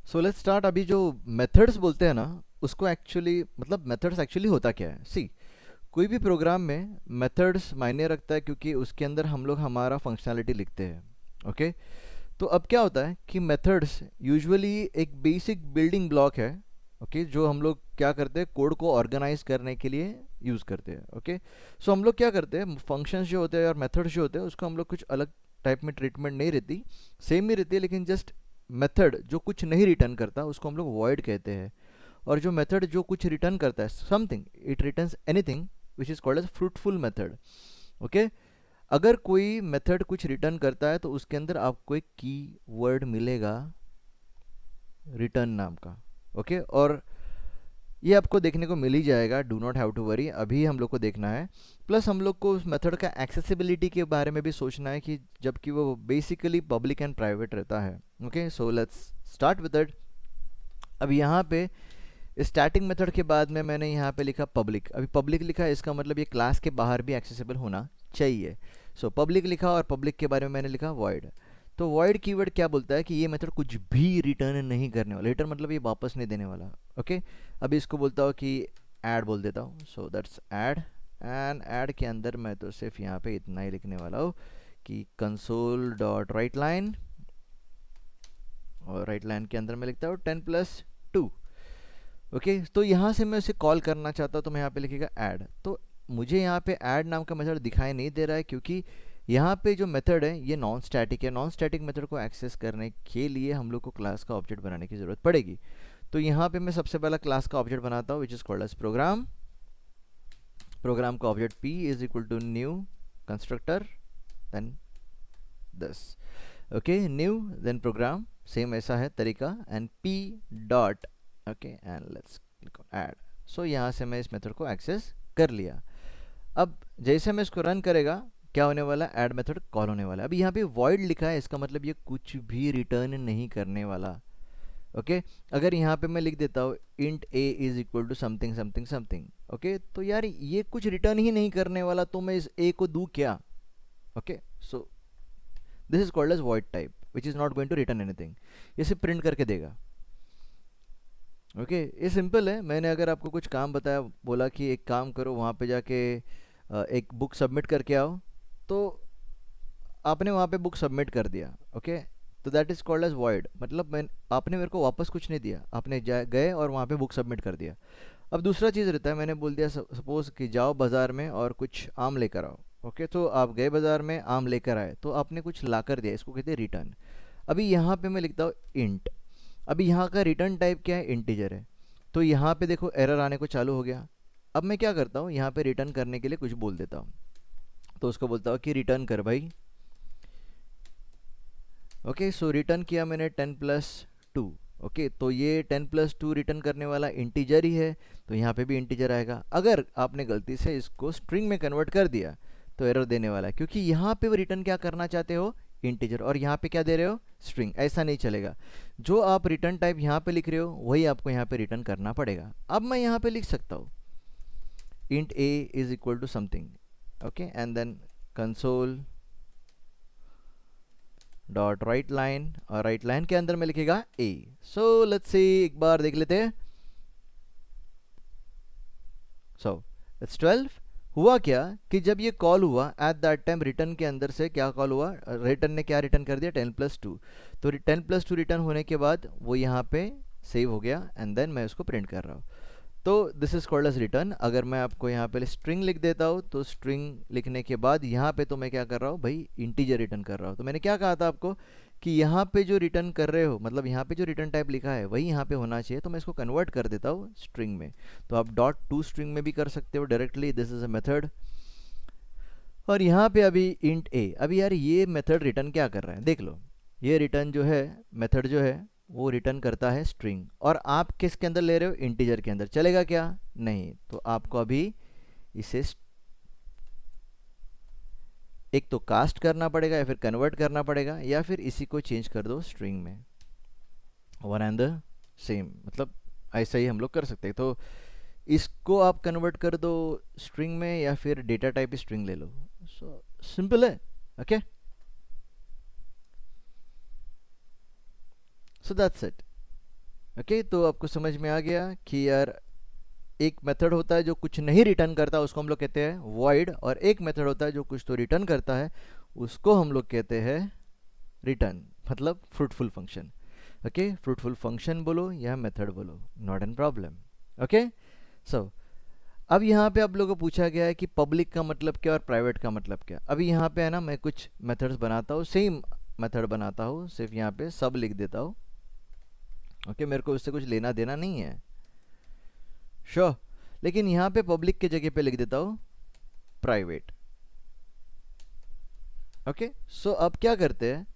So let's start. अभी जो methods बोलते हैं ना, उसको एक्चुअली मतलब मेथड्स एक्चुअली होता क्या है? सी, कोई भी प्रोग्राम में मेथड्स मायने रखता है क्योंकि उसके अंदर हम लोग हमारा फंक्शनैलिटी लिखते हैं। ओके, तो अब क्या होता है कि मेथड्स यूजुअली एक बेसिक बिल्डिंग ब्लॉक है। ओके, जो हम लोग क्या करते हैं, कोड को ऑर्गेनाइज करने के लिए यूज़ करते हैं। ओके, सो हम लोग क्या करते हैं, फंक्शंस जो होते हैं और मेथड्स जो होते हैं उसको हम लोग कुछ अलग टाइप में ट्रीटमेंट नहीं रहती, सेम ही रहती है, लेकिन जस्ट मेथड जो कुछ नहीं रिटर्न करता उसको हम लोग वॉइड कहते हैं। और जो मेथड जो कुछ रिटर्न करता है something, it returns anything, which is called as fruitful method. Okay, अगर कोई मेथड कुछ रिटर्न करता है तो उसके अंदर आपको एक की वर्ड मिलेगा रिटर्न नाम का। ओके, और ये आपको देखने को मिल ही जाएगा, do not have to worry, अभी हम लोग को देखना है। प्लस हम लोग को उस मेथड का एक्सेसिबिलिटी के बारे में भी सोचना है कि जबकि वो बेसिकली पब्लिक एंड प्राइवेट रहता है। Okay, so let's start with it. अब यहाँ पे स्टैटिक मेथड के बाद में मैंने यहाँ पे लिखा पब्लिक। अभी पब्लिक लिखा है, इसका मतलब ये क्लास के बाहर भी एक्सेसिबल होना चाहिए। सो पब्लिक लिखा और पब्लिक के बारे में मैंने लिखा वॉइड। तो वॉइड कीवर्ड क्या बोलता है कि ये मेथड कुछ भी रिटर्न नहीं करने वाला, रिटर्न मतलब ये वापस नहीं देने वाला। ओके, अभी इसको बोलता हूँ कि ऐड बोल देता हूँ, so that's add. And add के अंदर मैं तो सिर्फ यहाँ पे इतना ही लिखने वाला हूँ कि कंसोल डॉट राइट लाइन, और राइट लाइन के अंदर मैं लिखता हूँ 10+2। ओके, तो यहाँ से मैं उसे कॉल करना चाहता हूँ तो मैं यहाँ पे लिखेगा ऐड। तो मुझे यहाँ पे ऐड नाम का मेथड दिखाई नहीं दे रहा है क्योंकि यहाँ पे जो मेथड है ये नॉन स्टैटिक है। नॉन स्टैटिक मेथड को एक्सेस करने के लिए हम लोग को क्लास का ऑब्जेक्ट बनाने की ज़रूरत पड़ेगी। तो यहाँ पे मैं सबसे पहला क्लास का ऑब्जेक्ट बनाता हूँ which is called as program. Program का object p is equal to new constructor then this. Okay, new then program, same ऐसा है तरीका, and p dot, okay, and let's click on add. So यहाँ से मैं इस मेथड को access कर लिया। अब जैसे मैं इसको रन करेगा, क्या होने वाला, ऐड मेथड कॉल होने वाला है। अभी यहाँ पे वॉइड लिखा है, इसका मतलब ये कुछ भी रिटर्न नहीं करने वाला। ओके, अगर यहाँ पे मैं लिख देता हूँ int a is equal to something something something, okay, तो यार ये कुछ रिटर्न ही नहीं करने वाला, तो मैं इस ए को दूँ क्या? Okay, so this is called as void type which is not going to return anything. ये सिर्फ प्रिंट करके देगा। ओके, ये सिंपल है। मैंने अगर आपको कुछ काम बताया, बोला कि एक काम करो, वहाँ पे जाके एक बुक सबमिट करके आओ, तो आपने वहाँ पे बुक सबमिट कर दिया। ओके, तो that is called as void, मतलब मैं, आपने मेरे को वापस कुछ नहीं दिया, आपने गए और वहाँ पे बुक सबमिट कर दिया। अब दूसरा चीज़ रहता है, मैंने बोल दिया सपोज कि जाओ बाज़ार में और कुछ आम लेकर आओ। ओके, तो आप गए बाज़ार में, आम लेकर आए, तो आपने कुछ ला कर दिया, इसको कहते हैं रिटर्न। अभी यहाँ पे मैं लिखता हूँ इंट। अभी यहाँ का रिटर्न टाइप क्या है, इंटीजर है। तो यहाँ पे देखो एरर आने को चालू हो गया। अब मैं क्या करता हूँ, यहाँ पे रिटर्न करने के लिए कुछ बोल देता हूँ, तो उसको बोलता हूँ कि रिटर्न कर भाई। ओके, सो रिटर्न किया मैंने 10+2। ओके, तो ये 10+2 रिटर्न करने वाला इंटीजर ही है, तो यहाँ पे भी इंटीजर आएगा। अगर आपने गलती से इसको स्ट्रिंग में कन्वर्ट कर दिया तो एरर देने वाला है, क्योंकि यहाँ पे वो रिटर्न क्या करना चाहते हो, इंटीजर, और यहाँ पे क्या दे रहे हो, स्ट्रिंग। ऐसा नहीं चलेगा, जो आप रिटर्न टाइप यहाँ पे लिख रहे हो वही आपको यहाँ पे रिटर्न करना पड़ेगा। अब मैं यहाँ पे लिख सकता हूँ int a is equal to something, okay, and then console dot write line, और राइट लाइन के अंदर में लिखेगा ए। सो लेट्स सी, एक बार देख लेते हैं। So it's 12। हुआ क्या कि जब ये कॉल हुआ एट दैट टाइम, रिटर्न के अंदर से क्या कॉल हुआ, रिटर्न ने क्या रिटर्न कर दिया, 10+2। तो 10+2 रिटर्न होने के बाद वो यहाँ पे सेव हो गया, एंड देन मैं उसको प्रिंट कर रहा हूँ। तो this is called as return. अगर मैं आपको यहाँ पे स्ट्रिंग लिख देता हूँ, तो स्ट्रिंग लिखने के बाद यहाँ पे तो मैं क्या कर रहा हूँ भाई, इंटीजर रिटर्न कर रहा हूँ। तो मैंने क्या कहा था आपको कि यहाँ पे जो रिटर्न कर रहे हो, मतलब यहाँ पे जो रिटर्न टाइप लिखा है वही यहाँ पे होना चाहिए, तो मैं इसको कन्वर्ट कर देता हूँ स्ट्रिंग में। तो आप डॉट टू स्ट्रिंग में भी कर सकते हो directly, this is a method. और यहाँ पे अभी इंट ए, अभी यार ये मेथड रिटर्न क्या कर रहा है, देख लो। ये रिटर्न जो है, मेथड जो है वो रिटर्न करता है स्ट्रिंग, और आप किसके अंदर ले रहे हो, इंटीजर के अंदर। चलेगा क्या, नहीं, तो आपको अभी इसे एक तो कास्ट करना पड़ेगा, या फिर कन्वर्ट करना पड़ेगा, या फिर इसी को चेंज कर दो स्ट्रिंग में। वन एंड द सेम, मतलब ऐसा ही हम लोग कर सकते हैं। तो इसको आप कन्वर्ट कर दो स्ट्रिंग में, या फिर डेटा टाइप स्ट्रिंग ले लो। सो सिंपल है। Okay, so that's it. Okay, तो आपको समझ में आ गया कि यार एक मेथड होता है जो कुछ नहीं रिटर्न करता, उसको हम लोग कहते हैं वॉइड, और एक मेथड होता है जो कुछ तो रिटर्न करता है, उसको हम लोग कहते हैं रिटर्न, मतलब fruitful function. Okay, fruitful function बोलो या मेथड बोलो, not an problem. Okay, so अब यहाँ पे आप लोगों को पूछा गया है कि पब्लिक का मतलब क्या और प्राइवेट का मतलब क्या। अभी यहाँ पे है ना, मैं कुछ मेथड्स बनाता हूँ, सेम मेथड बनाता हूँ, सिर्फ यहाँ पे सब लिख देता हूँ। ओके, मेरे को उससे कुछ लेना देना नहीं है, श्योर। लेकिन यहाँ पे पब्लिक के जगह पे लिख देता हूँ प्राइवेट। ओके, सो अब क्या करते हैं,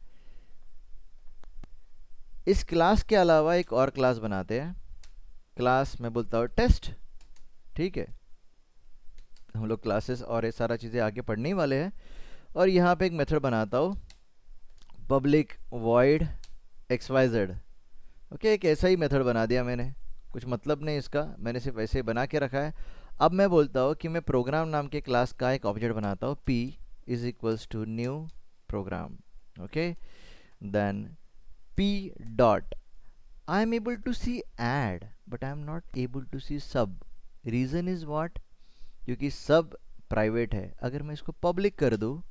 इस क्लास के अलावा एक और क्लास बनाते हैं। क्लास में बोलता हूँ टेस्ट, ठीक है। हम लोग क्लासेस और ये सारा चीज़ें आगे पढ़ने ही वाले हैं। और यहाँ पे एक मेथड बनाता हूँ public void X Y Z. Okay, एक ऐसा ही मेथड बना दिया मैंने, कुछ मतलब नहीं इसका, मैंने सिर्फ ऐसे ही बना के रखा है। अब मैं बोलता हूँ कि मैं प्रोग्राम नाम के क्लास का एक ऑब्जेक्ट बनाता हूँ, p is equals to new program. Okay, then p dot I am able to see add but I am not able to see sub. Reason is what, क्योंकि सब प्राइवेट है। अगर मैं इसको पब्लिक कर दूँ,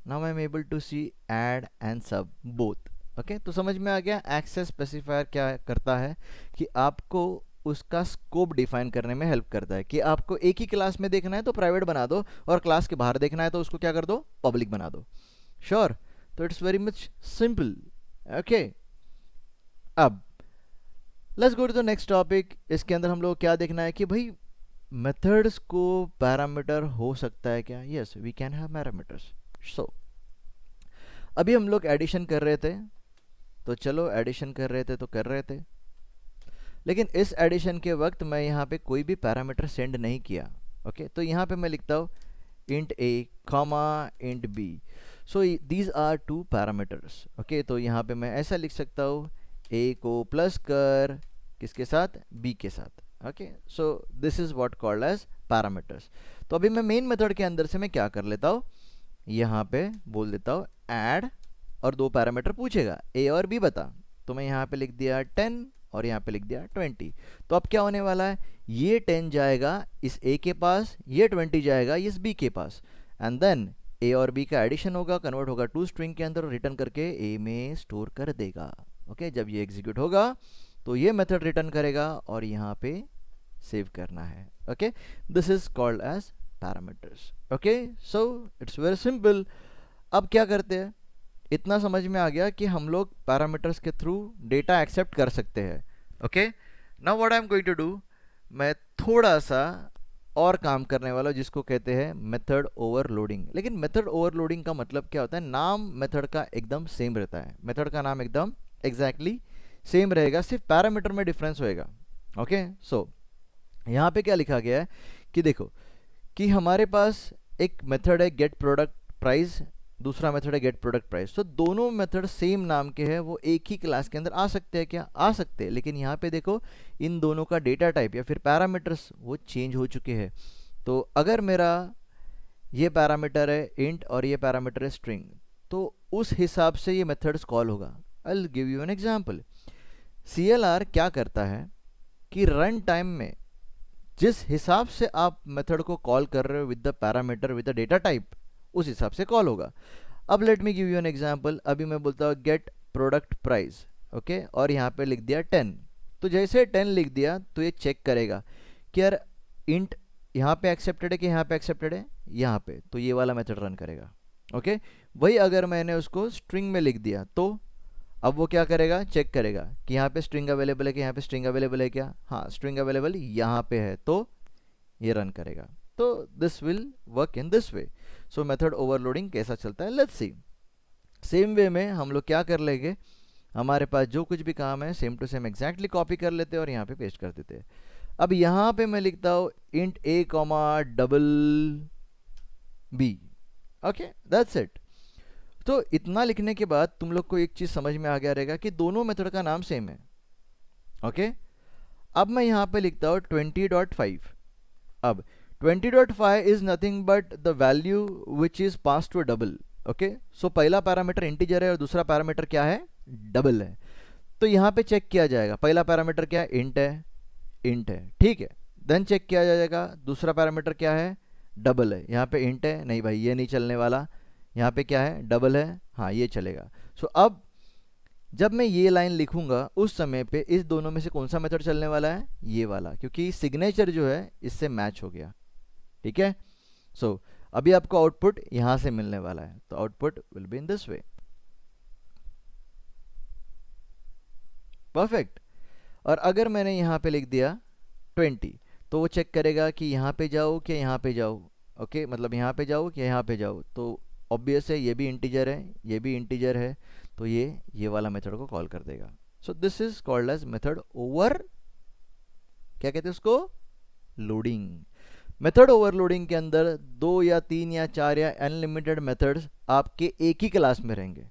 now I am able to see add and sub both. Okay, तो समझ में आ गया एक्सेस स्पेसिफायर क्या करता है, कि आपको उसका स्कोप डिफाइन करने में हेल्प करता है, कि आपको एक ही क्लास में देखना है तो प्राइवेट बना दो, और क्लास के बाहर देखना है तो उसको क्या कर दो, पब्लिक बना दो। श्योर, तो it's very much simple. Okay, अब let's go to the next topic. इसके अंदर हम लोग क्या देखना है कि भाई मेथड्स को पैरामीटर हो सकता है क्या। Yes, we can have parameters. So अभी हम लोग एडिशन कर रहे थे, तो चलो एडिशन कर रहे थे तो कर रहे थे, लेकिन इस एडिशन के वक्त मैं यहाँ पे कोई भी पैरामीटर सेंड नहीं किया। ओके, तो यहाँ पे मैं लिखता हूँ int a comma int b. So these are two parameters. Okay, तो यहाँ पे मैं ऐसा लिख सकता हूँ ए को प्लस कर किसके साथ, बी के साथ। Okay, so this is what called as parameters. तो अभी मैं मेन मेथड के अंदर से मैं क्या कर लेता हूँ, यहाँ पे बोल देता हूँ ऐड, और दो पैरामीटर पूछेगा ए और बी बता, तो मैं यहाँ पे लिख दिया 10 और यहाँ पे लिख दिया 20। तो अब क्या होने वाला है, ये 10 जाएगा इस ए के पास, ये 20 जाएगा इस बी के पास, एंड देन ए और बी का एडिशन होगा, कन्वर्ट होगा टू स्ट्रिंग के अंदर, रिटर्न करके ए में स्टोर कर देगा। ओके, जब ये एग्जीक्यूट होगा तो ये मेथड रिटर्न करेगा और यहाँ पे सेव करना है। Okay, this is called as parameters. Okay, so it's very simple. अब क्या करते हैं, इतना समझ में आ गया कि हम लोग पैरामीटर्स के थ्रू डेटा एक्सेप्ट कर सकते हैं। Okay, now what I am going to do, मैं थोड़ा सा और काम करने वाला हूँ जिसको कहते हैं मेथड ओवरलोडिंग। लेकिन मेथड ओवरलोडिंग का मतलब क्या होता है, नाम मेथड का एकदम सेम रहता है, मेथड का नाम एकदम एग्जैक्टली सेम रहेगा, सिर्फ पैरामीटर में डिफरेंस होएगा। ओके, सो यहाँ पे क्या लिखा गया है कि देखो कि हमारे पास एक मेथड है गेट प्रोडक्ट प्राइस, दूसरा मेथड है गेट प्रोडक्ट प्राइस। तो दोनों मेथड सेम नाम के हैं, वो एक ही क्लास के अंदर आ सकते हैं क्या, आ सकते हैं, लेकिन यहाँ पे देखो इन दोनों का डेटा टाइप या फिर पैरामीटर्स वो चेंज हो चुके हैं। तो अगर मेरा ये पैरामीटर है इंट और ये पैरामीटर है स्ट्रिंग, तो उस हिसाब से ये मेथड्स कॉल होगा। I will give you an example. CLR क्या करता है कि रन टाइम में जिस हिसाब से आप मेथड को कॉल कर रहे हो with the parameter with the data type, उस हिसाब से कॉल होगा। अब let me give you an example. अभी मैं बोलता हूँ गेट प्रोडक्ट प्राइस, ओके, और यहाँ पे लिख दिया 10। तो जैसे 10 लिख दिया तो ये चेक करेगा कि यार इंट यहाँ पे एक्सेप्टेड है कि यहाँ पे एक्सेप्टेड है, यहाँ पे, तो ये वाला मेथड रन करेगा। ओके, वही अगर मैंने उसको स्ट्रिंग में लिख दिया तो अब वो क्या करेगा, चेक करेगा कि यहाँ पे स्ट्रिंग अवेलेबल है कि यहाँ पे स्ट्रिंग अवेलेबल है क्या, हाँ स्ट्रिंग अवेलेबल यहाँ पे है, तो ये रन करेगा। तो this will work in this way. So method overloading कैसा चलता है, लेट्स सी। सेम वे में हम लोग क्या कर लेंगे, हमारे पास जो कुछ भी काम है same to same exactly copy कर लेते हैं और यहाँ पे पेस्ट कर देते हैं। अब यहाँ पे मैं लिखता हूँ int a comma double b. Okay, that's it. तो इतना लिखने के बाद तुम लोग को एक चीज़ समझ में आ गया रहेगा कि दोनों मेथड का नाम सेम है। ओके, अब मैं यहाँ पे लिखता हूँ 20.5। अब 20.5 is nothing but the value which is pass to double. Okay, so पहला पैरामीटर इंटीजर है और दूसरा पैरामीटर क्या है, डबल है। तो यहाँ पे चेक किया जाएगा, पहला पैरामीटर क्या है, इंट है, इंट है, ठीक है। देन चेक किया जाएगा दूसरा पैरामीटर क्या है, डबल है। यहाँ पे इंट है, नहीं भाई ये नहीं चलने वाला। यहाँ पे क्या है, डबल है, हाँ ये चलेगा। सो अब जब मैं ये लाइन लिखूंगा उस समय पे इस दोनों में से कौन सा मेथड चलने वाला है, ये वाला, क्योंकि सिग्नेचर जो है इससे मैच हो गया, ठीक है। सो अभी आपको आउटपुट यहां से मिलने वाला है, तो output will be in this way, perfect. और अगर मैंने यहाँ पे लिख दिया 20, तो वो चेक करेगा कि यहाँ पे जाओ कि यहाँ पे जाओ, ओके, मतलब यहाँ पे जाओ कि यहाँ पे जाओ। तो ऑब्वियस है ये भी इंटीजर है, ये भी इंटीजर है, तो ये वाला मेथड को कॉल कर देगा। So this is called as method over, क्या कहते हैं उसको, लोडिंग। मेथड ओवरलोडिंग के अंदर 2 या 3 या 4 या अनलिमिटेड मेथड्स आपके एक ही क्लास में रहेंगे,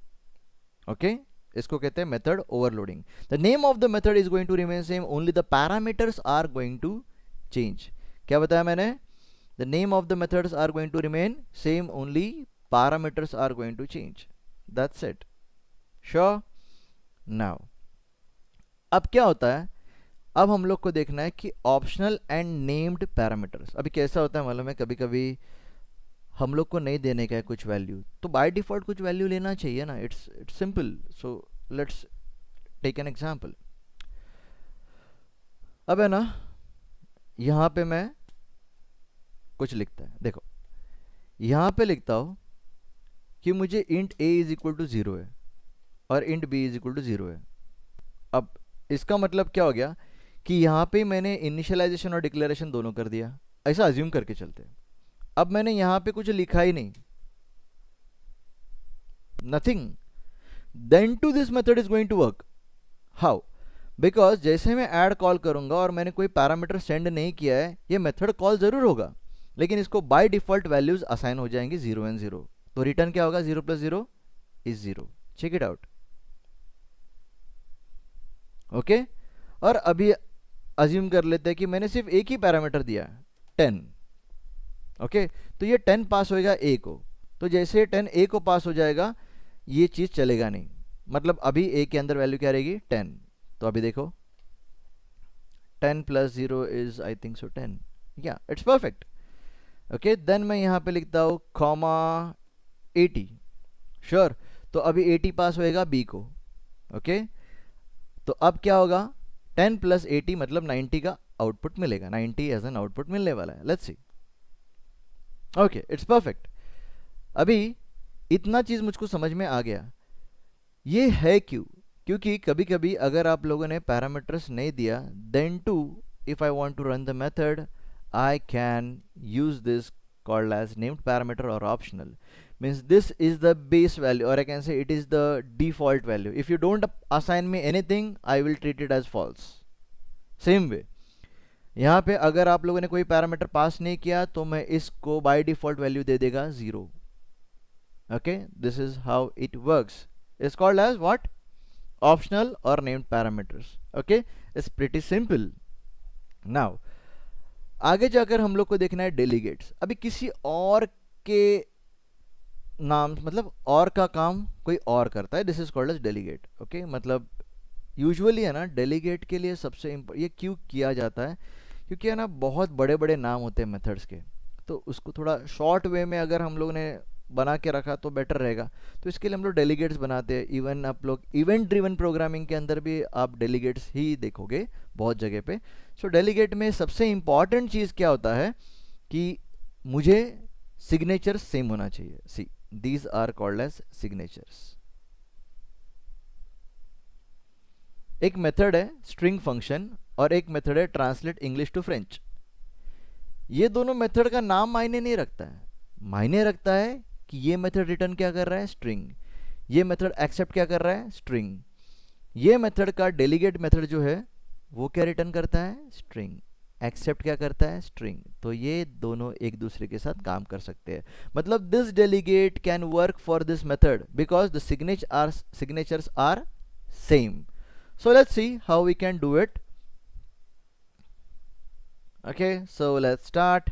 ओके। इसको कहते हैं method overloading. The name of the method is going to remain same, only the parameters are going to change. क्या बताया मैंने, the name of the methods are going to remain same, only parameters are going to change, that's it, sure. Now अब क्या होता है, अब हम लोग को देखना है कि ऑप्शनल एंड नेम्ड पैरामीटर्स। अभी कैसा होता है मालूम है, कभी कभी हम लोग को नहीं देने का है कुछ वैल्यू, तो बाय डिफॉल्ट कुछ वैल्यू लेना चाहिए ना, it's simple. So let's take an example. अब है ना, यहाँ पे मैं कुछ लिखता है, देखो यहाँ पे लिखता हूँ कि मुझे int a is equal to 0 है और int b is equal to 0 है। अब इसका मतलब क्या हो गया कि यहाँ पे मैंने इनिशियलाइजेशन और डिक्लेरेशन दोनों कर दिया, ऐसा अज्यूम करके चलते हैं। अब मैंने यहाँ पे कुछ लिखा ही नहीं, nothing, then to this method is going to work. How, because जैसे मैं ऐड कॉल करूंगा और मैंने कोई पैरामीटर सेंड नहीं किया है, ये मेथड कॉल जरूर होगा, लेकिन इसको बाय डिफॉल्ट वैल्यूज असाइन हो जाएंगी 0 एंड 0। तो रिटर्न क्या होगा, 0 plus 0 is 0, check it out, okay. और अभी अज्यूम कर लेते हैं कि मैंने सिर्फ एक ही पैरामीटर दिया 10, ओके। तो ये 10 पास होएगा a को, तो जैसे 10 a को पास हो जाएगा ये चीज़ चलेगा नहीं, मतलब अभी a के अंदर वैल्यू क्या रहेगी, 10। तो अभी देखो 10 plus 0 is I think so 10, या इट्स परफेक्ट, ओके। देन मैं यहाँ पे लिखता हूँ कॉमा 80, श्योर। तो अभी 80 पास होएगा b को, ओके। तो अब क्या होगा, 10 प्लस 80 मतलब 90 का आउटपुट मिलेगा, 90 एज एन आउटपुट मिलने वाला है, let's see, okay, it's perfect. अभी इतना चीज़ मुझको समझ में आ गया, ये है क्यों, क्योंकि कभी कभी अगर आप लोगों ने पैरामीटर्स नहीं दिया, then to if I want to run the method I can use this called as named parameter or optional, means this is the base value or I can say it is the default value. If you don't assign me anything I will treat it as false. same way यहाँ पे अगर आप लोगों ने कोई parameter pass नहीं किया तो मैं इसको बाय डिफॉल्ट वैल्यू दे देगा 0, okay. This is how it works, is called as what, optional और named parameters, okay. It's pretty simple. Now आगे जाकर हम लोग को देखना है डेलीगेट्स। अभी किसी और के नाम, मतलब और का काम कोई और करता है, this is called as delegate, okay. मतलब यूजुअली है ना, डेलीगेट के लिए सबसे ये क्यों किया जाता है, क्योंकि है ना बहुत बड़े बड़े नाम होते हैं मेथड्स के, तो उसको थोड़ा शॉर्ट वे में अगर हम लोगों ने बना के रखा तो बेटर रहेगा, तो इसके लिए हम लोग डेलीगेट्स बनाते हैं। इवन आप लोग इवेंट ड्रिवन प्रोग्रामिंग के अंदर भी आप डेलीगेट्स ही देखोगे बहुत जगह पे। सो डेलीगेट में सबसे इंपॉर्टेंट चीज़ क्या होता है कि मुझे सिग्नेचर सेम होना चाहिए। See, these are called as signatures. एक मेथड है स्ट्रिंग फंक्शन और एक मेथड है ट्रांसलेट इंग्लिश टू फ्रेंच। ये दोनों मेथड का नाम मायने नहीं रखता है, मायने रखता है कि ये मेथड रिटर्न क्या कर रहा है, स्ट्रिंग। ये मेथड एक्सेप्ट क्या कर रहा है, स्ट्रिंग। ये मेथड का डेलीगेट मेथड जो है वो क्या रिटर्न करता है, स्ट्रिंग। एक्सेप्ट क्या करता है, स्ट्रिंग। तो ये दोनों एक दूसरे के साथ काम कर सकते हैं। मतलब this delegate can work for this method because the signatures are same. So let's see how we can do it. Okay, so let's start.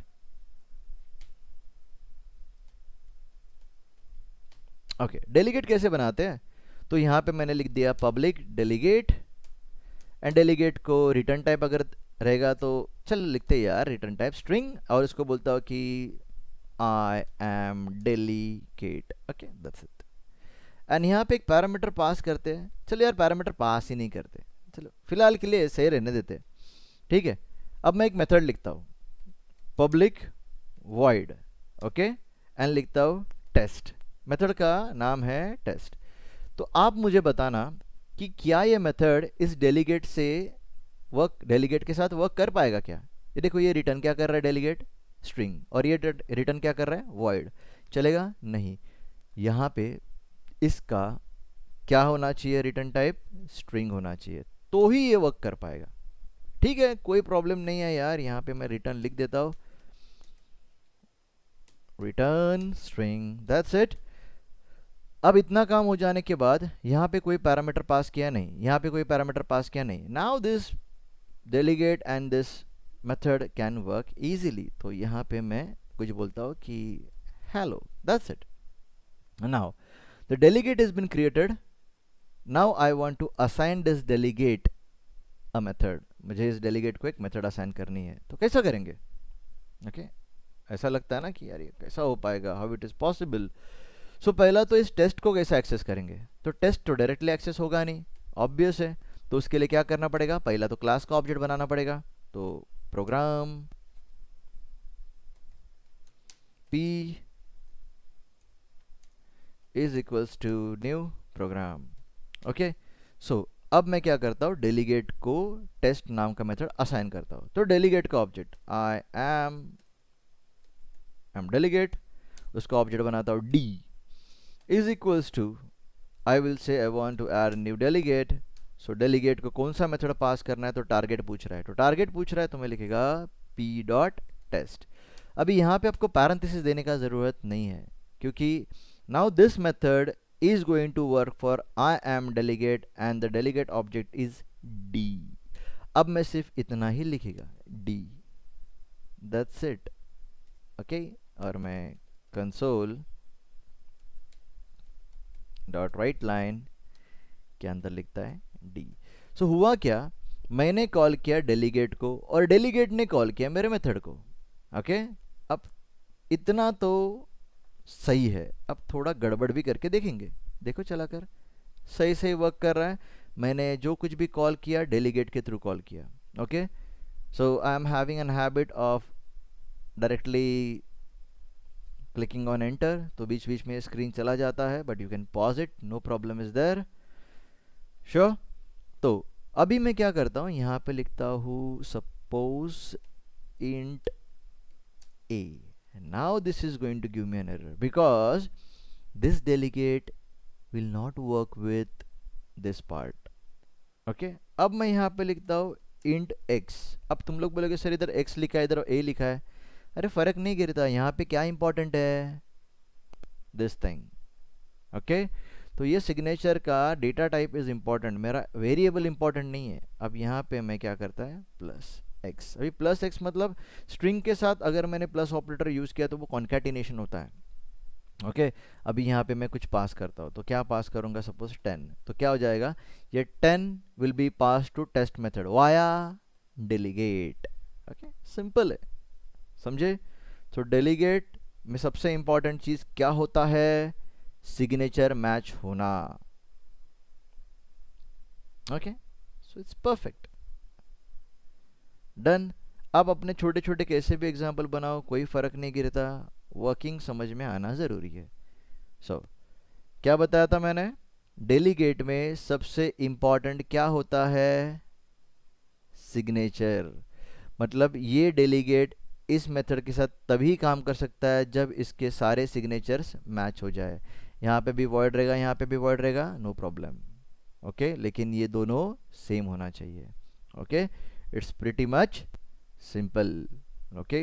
Okay, delegate कैसे बनाते हैं, तो यहाँ पे मैंने लिख दिया public delegate एंड डेलीगेट को रिटर्न टाइप अगर रहेगा तो चल लिखते हैं यार रिटर्न टाइप स्ट्रिंग, और इसको बोलता हूँ कि आई am delegate. Okay that's it. And यहाँ पे एक पैरामीटर पास करते हैं। चलो यार पैरामीटर पास ही नहीं करते, चलो फिलहाल के लिए सही रहने देते हैं, ठीक है। अब मैं एक मेथड लिखता हूँ, पब्लिक वॉइड, ओके, एंड लिखता हूँ टेस्ट। मेथड का नाम है टेस्ट। तो आप मुझे बताना कि क्या ये मेथड इस डेलीगेट से डेलीगेट के साथ वर्क कर पाएगा क्या। ये देखो ये रिटर्न क्या कर रहा है डेलीगेट स्ट्रिंग, और ये रिटर्न क्या कर रहा है वॉइड। चलेगा नहीं। यहाँ पे इसका क्या होना चाहिए, रिटर्न टाइप स्ट्रिंग होना चाहिए, तो ही ये वर्क कर पाएगा। ठीक है कोई प्रॉब्लम नहीं है यार, यहाँ पे मैं रिटर्न लिख देता हूँ, रिटर्न स्ट्रिंग, दैट्स इट। अब इतना काम हो जाने के बाद यहाँ पे कोई पैरामीटर पास किया नहीं, यहाँ पे कोई पैरामीटर पास किया नहीं। Now this delegate and this method can work easily. तो यहाँ पे मैं कुछ बोलता हूँ कि hello, that's it. Now the delegate is been created. Now I want to assign this delegate a method. मुझे इस डेलीगेट को एक मेथड असाइन करनी है, तो कैसा करेंगे। ओके ऐसा लगता है ना कि यार ये कैसा हो पाएगा, हाउ इट इज़ पॉसिबल। सो पहला तो इस टेस्ट को कैसे एक्सेस करेंगे, तो टेस्ट तो डायरेक्टली एक्सेस होगा नहीं, ऑब्वियस है। तो उसके लिए क्या करना पड़ेगा, पहला तो क्लास का ऑब्जेक्ट बनाना पड़ेगा। तो program p is equals to new program. Okay so अब मैं क्या करता हूँ, डेलीगेट को टेस्ट नाम का मेथड असाइन करता हूँ। तो डेलीगेट का ऑब्जेक्ट आई एम डेलीगेट, उसका ऑब्जेक्ट बनाता हूँ d is equals to, I will say I want to add new delegate. So delegate को कौन सा मेथड पास करना है, तो टारगेट पूछ रहा है, तो टारगेट पूछ रहा है तो मैं लिखेगा p डॉट टेस्ट। अभी यहाँ पे आपको पैरेंथेसिस देने का ज़रूरत नहीं है, क्योंकि now this method is going to work for I am delegate and the delegate object is D। अब मैं सिर्फ इतना ही लिखेगा D, that's it। ओके और मैं कंसोल डॉट राइट लाइन के अंदर लिखता है D। सो हुआ क्या, मैंने कॉल किया डेलीगेट को और डेलीगेट ने कॉल किया मेरे मेथड को। ओके अब इतना तो सही है, अब थोड़ा गड़बड़ भी करके देखेंगे। देखो चलाकर सही सही वर्क कर रहा है। मैंने जो कुछ भी कॉल किया डेलीगेट के थ्रू कॉल किया। Okay so I am having an habit of directly clicking on enter, तो बीच बीच में स्क्रीन चला जाता है, but you can pause it, no problem is there. Sure. तो अभी मैं क्या करता हूँ, यहाँ पे लिखता हूँ suppose int a। Now this is going to give me an error because this delegate will not work with this part। okay अब मैं यहाँ पे लिखता हूँ int x। अब तुम लोग बोलोगे सर इधर x लिखा है इधर a लिखा है, अरे फर्क नहीं गिरता, यहाँ पे क्या इंपॉर्टेंट है, दिस थिंग। ओके तो ये सिग्नेचर का डेटा टाइप इज इंपॉर्टेंट, मेरा वेरिएबल इंपॉर्टेंट नहीं है। अब यहाँ पे मैं क्या करता है प्लस एक्स। अभी प्लस एक्स मतलब स्ट्रिंग के साथ अगर मैंने प्लस ऑपरेटर यूज़ किया तो वो कॉन्कैटिनेशन होता है। ओके अभी यहाँ पे मैं कुछ पास करता हूँ, तो क्या पास करूँगा, सपोज 10, तो क्या हो जाएगा, ये 10 will be pass to test method via delegate. Okay simple है, समझे। तो डेलीगेट में सबसे इंपॉर्टेंट चीज़ क्या होता है, सिग्नेचर मैच होना। Okay so it's perfect done. अब अपने छोटे छोटे कैसे भी एग्जाम्पल बनाओ, कोई फ़र्क नहीं गिरता, वर्किंग समझ में आना ज़रूरी है। सो क्या बताया था मैंने, डेलीगेट में सबसे इम्पॉर्टेंट क्या होता है, सिग्नेचर। मतलब ये डेलीगेट इस मेथड के साथ तभी काम कर सकता है जब इसके सारे सिग्नेचर्स मैच हो जाए। यहाँ पे भी वॉइड रहेगा, यहाँ पे भी वॉइड रहेगा, नो प्रॉब्लम। ओके लेकिन ये दोनों सेम होना चाहिए। Okay it's pretty much simple. Okay